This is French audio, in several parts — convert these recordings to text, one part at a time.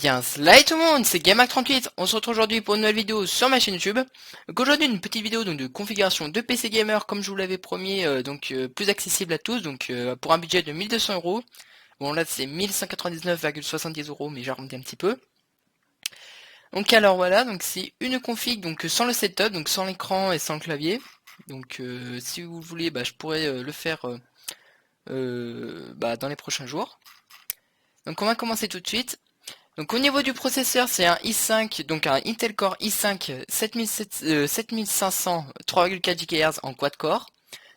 bien, salut tout le monde, c'est GameHack38, on se retrouve aujourd'hui pour une nouvelle vidéo sur ma chaîne YouTube. Donc aujourd'hui une petite vidéo donc, de configuration de PC Gamer comme je vous l'avais promis, plus accessible à tous, pour un budget de 1200 €. Bon là c'est 1199,70 €, mais j'ai arrondi un petit peu. Donc alors voilà, donc c'est une config donc sans le setup, donc sans l'écran et sans le clavier. Donc si vous voulez, je pourrais le faire dans les prochains jours. Donc on va commencer tout de suite. Donc au niveau du processeur, c'est un i5, donc un Intel Core i5 7500 3,4 GHz en quad-core.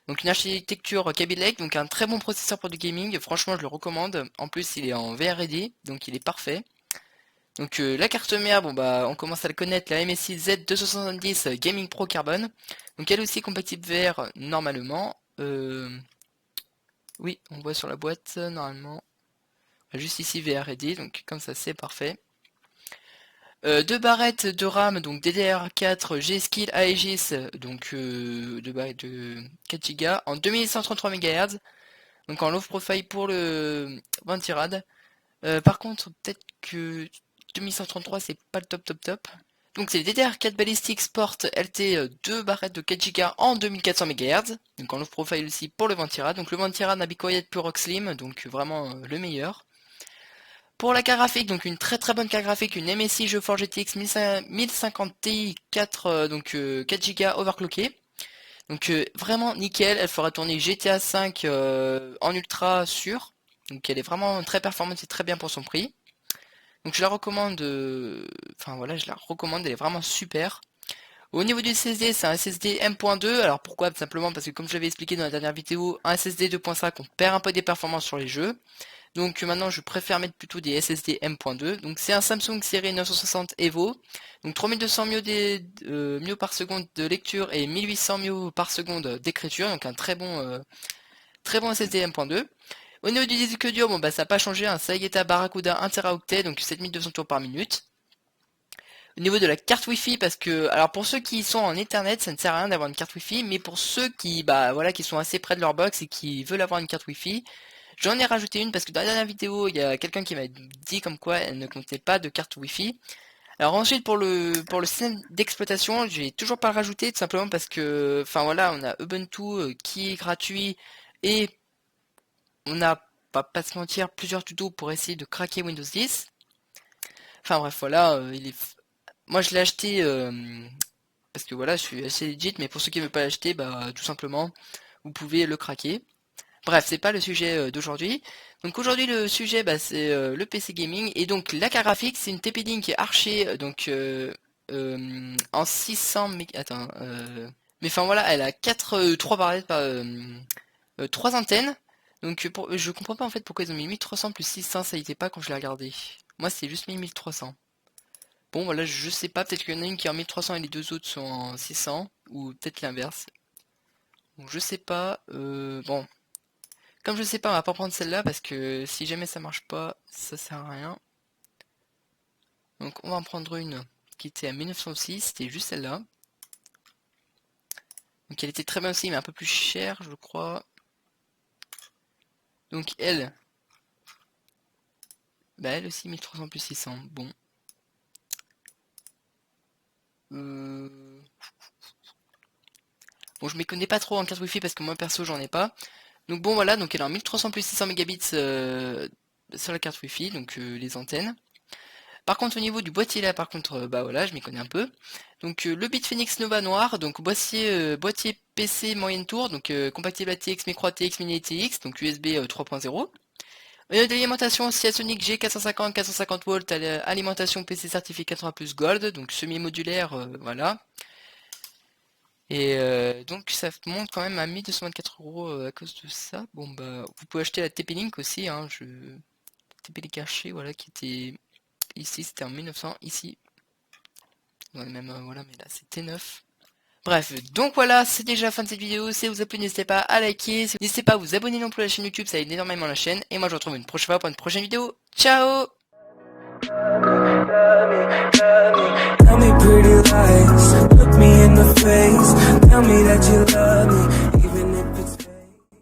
Donc une architecture Kaby Lake, donc un très bon processeur pour du gaming, franchement je le recommande. En plus il est en VRD, donc il est parfait. Donc la carte mère, on commence à le connaître, la MSI Z270 Gaming Pro Carbon. Donc elle aussi compatible VR normalement. Oui, on voit sur la boîte normalement. Juste ici VRD, donc comme ça c'est parfait. Deux barrettes de RAM, donc DDR4 G-Skill Aegis, donc deux barrettes de 4 Go en 2133 MHz, donc en low profile pour le 20 tirades. Par contre, peut-être que 2133 c'est pas le top. Donc c'est DDR4 Ballistic Sport LT, 2 barrettes de 4 Go en 2400 MHz, donc en low profile aussi pour le 20 tirades. Donc le 20 tirades Nabi Quiet Pure Slim, donc vraiment le meilleur. Pour la carte graphique, donc une très bonne carte graphique, une MSI GeForce GTX 1050 Ti 4 Go overclocké. Donc vraiment nickel, elle fera tourner GTA 5 en ultra sûr. Donc elle est vraiment très performante et très bien pour son prix. Donc je la recommande, je la recommande, elle est vraiment super. Au niveau du SSD, c'est un SSD M.2. Alors pourquoi? Tout simplement parce que comme je l'avais expliqué dans la dernière vidéo, un SSD 2.5 on perd un peu des performances sur les jeux. Donc maintenant je préfère mettre plutôt des SSD M.2. Donc c'est un Samsung série 960 Evo. Donc 3200 mio par seconde de lecture et 1800 mio par seconde d'écriture. Donc un très bon SSD M.2. Au niveau du disque dur, ça n'a pas changé, un Saigeta Barracuda 1 Teraoctet, donc 7200 tours par minute. Au niveau de la carte Wi-Fi, parce que, alors pour ceux qui sont en Ethernet, ça ne sert à rien d'avoir une carte Wi-Fi, mais pour ceux qui, qui sont assez près de leur box et qui veulent avoir une carte Wi-Fi, j'en ai rajouté une parce que dans la dernière vidéo, il y a quelqu'un qui m'a dit comme quoi elle ne contenait pas de carte Wi-Fi. Alors ensuite pour le système d'exploitation, j'ai toujours pas rajouté tout simplement parce que, on a Ubuntu qui est gratuit et on a, pas se mentir, plusieurs tutos pour essayer de craquer Windows 10. Enfin bref, voilà, moi je l'ai acheté parce que voilà, je suis assez legit, mais pour ceux qui ne veulent pas l'acheter, tout simplement, vous pouvez le craquer. Bref, c'est pas le sujet d'aujourd'hui. Donc aujourd'hui le sujet c'est le PC gaming et donc la carte graphique c'est une TP-Link Archer en 600 attends mais elle a 3 barrettes 3 antennes. Donc je comprends pas en fait pourquoi ils ont mis 1300 plus 600, ça y était pas quand je l'ai regardé. Moi c'est juste mis 1300. Bon voilà, je sais pas, peut-être qu'il y en a une qui est en 1300 et les deux autres sont en 600 ou peut-être l'inverse. Donc je sais pas bon. Comme je sais pas, on va pas prendre celle-là parce que si jamais ça marche pas, ça sert à rien. Donc on va en prendre une qui était à 1906, c'était juste celle-là. Donc elle était très bien aussi, mais un peu plus chère, je crois. Donc elle aussi 1300 plus 600, bon. Bon, je m'y connais pas trop en carte Wi-Fi parce que moi perso j'en ai pas. Donc bon voilà, donc elle est en 1300 plus 600 mégabits sur la carte Wi-Fi, donc les antennes. Par contre au niveau du boîtier là, par contre, je m'y connais un peu. Donc le Bitfenix Nova noir, donc boîtier PC moyenne tour, donc compatible ATX Micro ATX Mini ATX, donc USB 3.0. Au niveau de l'alimentation, Seasonic G450 450 volts, alimentation PC certifié 80+ Gold, donc semi-modulaire, voilà. Et donc ça monte quand même à 1224 € à cause de ça. Bon vous pouvez acheter la TP-Link aussi, hein, TP-Link Archer, voilà, qui était ici, c'était en 1900, ici. Ouais, même voilà, mais là c'était neuf. Bref, donc voilà, c'est déjà la fin de cette vidéo. Si ça vous a plu, n'hésitez pas à liker, n'hysitez pas à vous abonner non plus à la chaîne YouTube, ça aide énormément la chaîne. Et moi je vous retrouve une prochaine fois pour une prochaine vidéo. Ciao! Tell me pretty lies, look me in the face, tell me that you love me.